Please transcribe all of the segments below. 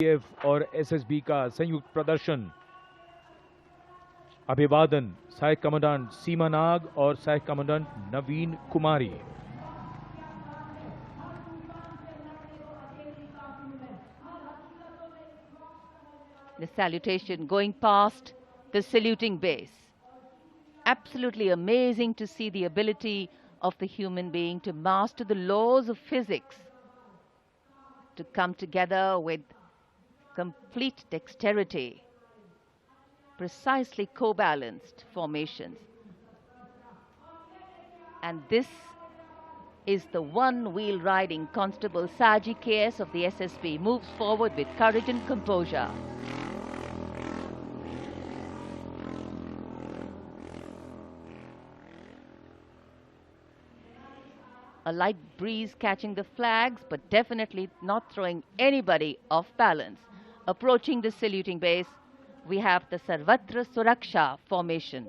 CRPF और SSB का संयुक्त प्रदर्शन। अभिवादन सहायक कमांडेंट सीमा नाग और सहायक commandant Naveen Kumari. The salutation going past the saluting base. Absolutely amazing to see the ability of the human being to master the laws of physics, to come together with complete dexterity, precisely co-balanced formations. And this is the one-wheel riding Constable Saji KS of the SSB moves forward with courage and composure. A light breeze catching the flags, but definitely not throwing anybody off balance. Approaching the saluting base, we have the Sarvatra Suraksha formation.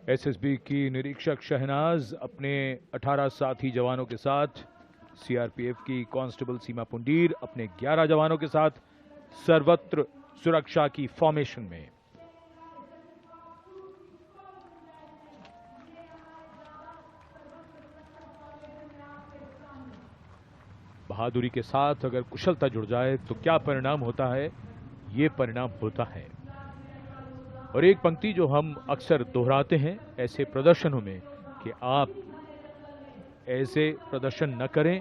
SSB की निरीक्षक शहनाज अपने 18 साथी जवानों के साथ, CRPF की constable सीमा पुंडीर अपने 11 जवानों के साथ सर्वत्र सुरक्षा की फॉर्मेशन में। बहादुरी के साथ अगर कुशलता जुड़ जाए तो क्या परिणाम होता है, ये परिणाम होता है। और एक पंक्ति जो हम अक्सर दोहराते हैं ऐसे प्रदर्शनों में कि आप ऐसे प्रदर्शन न करें।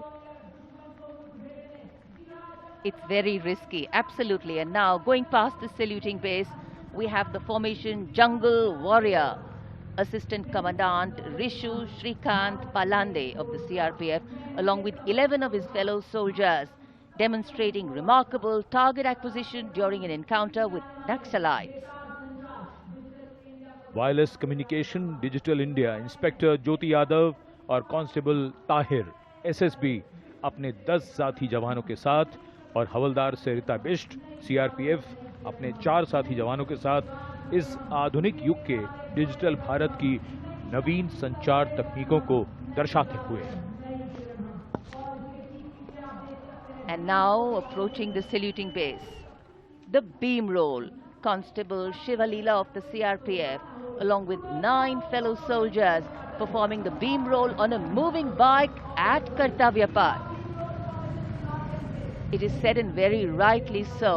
It's very risky, absolutely. And now going past the saluting base, we have the formation Jungle Warrior. Assistant Commandant Rishu Shrikant Palande of the CRPF, along with 11 of his fellow soldiers, demonstrating remarkable target acquisition during an encounter with Naxalites. Wireless communication digital India inspector Jyoti Yadav और constable Tahir SSB अपने 10 साथी जवानों के साथ और हवलदार सरिता Bisht CRPF अपने 4 साथी जवानों के साथ इस आधुनिक युग के डिजिटल भारत की नवीन संचार तकनीकों को दर्शाते हुए। And now approaching the saluting base, the beam roll. Constable Shivalila of the CRPF, along with 9 fellow soldiers, performing the beam roll on a moving bike at Kartavya Path. It is said, and very rightly so,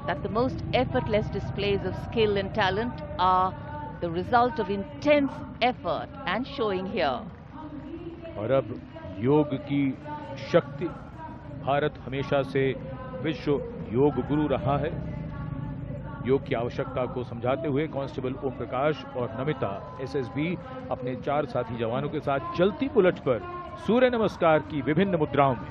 that the most effortless displays of skill and talent are the result of intense effort and showing here. और अब योग की शक्ति, भारत हमेशा से विश्व योग गुरु रहा है। योग की आवश्यकता को समझाते हुए कांस्टेबल ओम प्रकाश और नमिता एसएसबी अपने 4 साथी जवानों के साथ चलती बुलेट पर सूर्य नमस्कार की विभिन्न मुद्राओं में।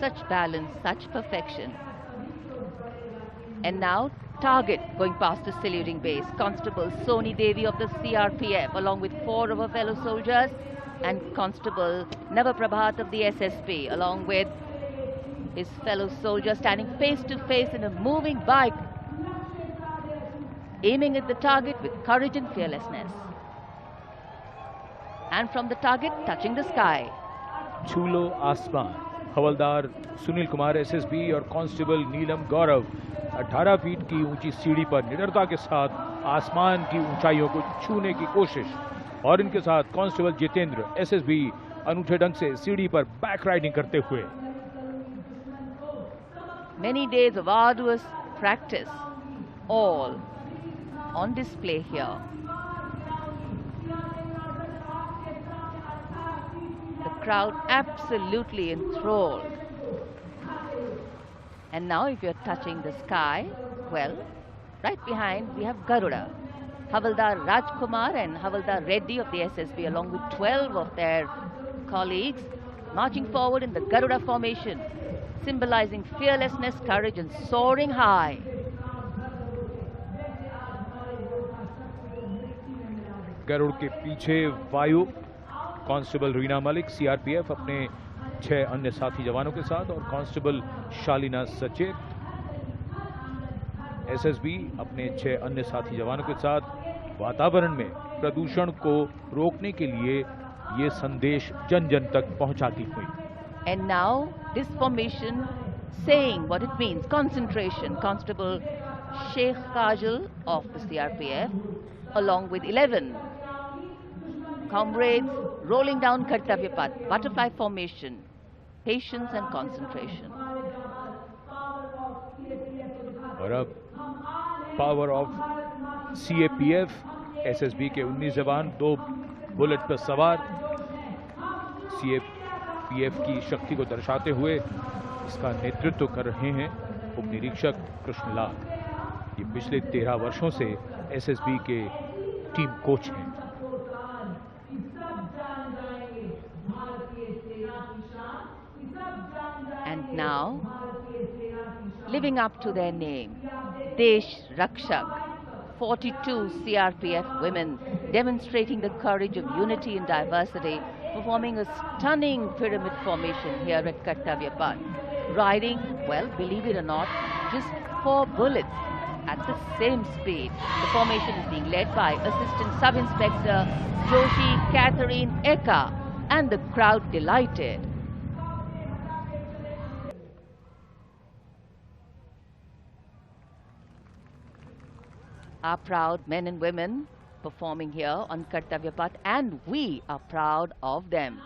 Such balance, such perfection. And now target going past the saluting base. Constable Soni Devi of the CRPF, along with 4 of her fellow soldiers, and Constable Navaprabhat of the SSB, along with his fellow soldier, standing face to face in a moving bike, aiming at the target with courage and fearlessness. And from the target, touching the sky. छूलो आसमान। हवलदार Sunil Kumar SSB और constable नीलम गौरव 18 feet की ऊंची सीढ़ी पर निडरता के साथ आसमान की ऊंचाइयों को छूने की कोशिश। और इनके साथ कांस्टेबल जितेंद्र एसएसबी अनूठे ढंग से सीढ़ी पर बैक राइडिंग करते हुए। Many days of arduous practice, all on display here. The crowd absolutely enthralled. And now if you're touching the sky, well, right behind we have Garuda. Havaldar Rajkumar and Havaldar Reddy of the SSB, along with 12 of their colleagues, marching forward in the Garuda formation, symbolizing fearlessness, courage, and soaring high. Garuda के पीछे वायु constable Reena Malik CRPF अपने 6 अन्य साथी जवानों के साथ और कांस्टेबल शालिना सचेत एसएसबी अपने 6 अन्य साथी जवानों के साथ वातावरण में प्रदूषण को रोकने के लिए ये संदेश जन जन तक पहुंचाती हुई। And now this formation saying what it means, concentration. Constable Sheikh Kajal of the CRPF along with 11 comrades rolling down Kartavya Path, butterfly formation, patience and concentration. और अब पावर ऑफ CAPF, SSB के 19 जवान 2 bullet पर सवार CAPF की शक्ति को दर्शाते हुए इसका नेतृत्व कर रहे हैं उप निरीक्षक कृष्णलाल। ये पिछले 13 वर्षों से SSB के टीम कोच हैं। And now, living up to their name, Desh Rakshak, 42 CRPF women demonstrating the courage of unity and diversity, performing a stunning pyramid formation here at Kartavya Path. Riding, well, believe it or not, just 4 bullets at the same speed. The formation is being led by Assistant Sub-Inspector Joshi Catherine Eka, and the crowd delighted. Our proud men and women performing here on Kartavya Path, and we are proud of them.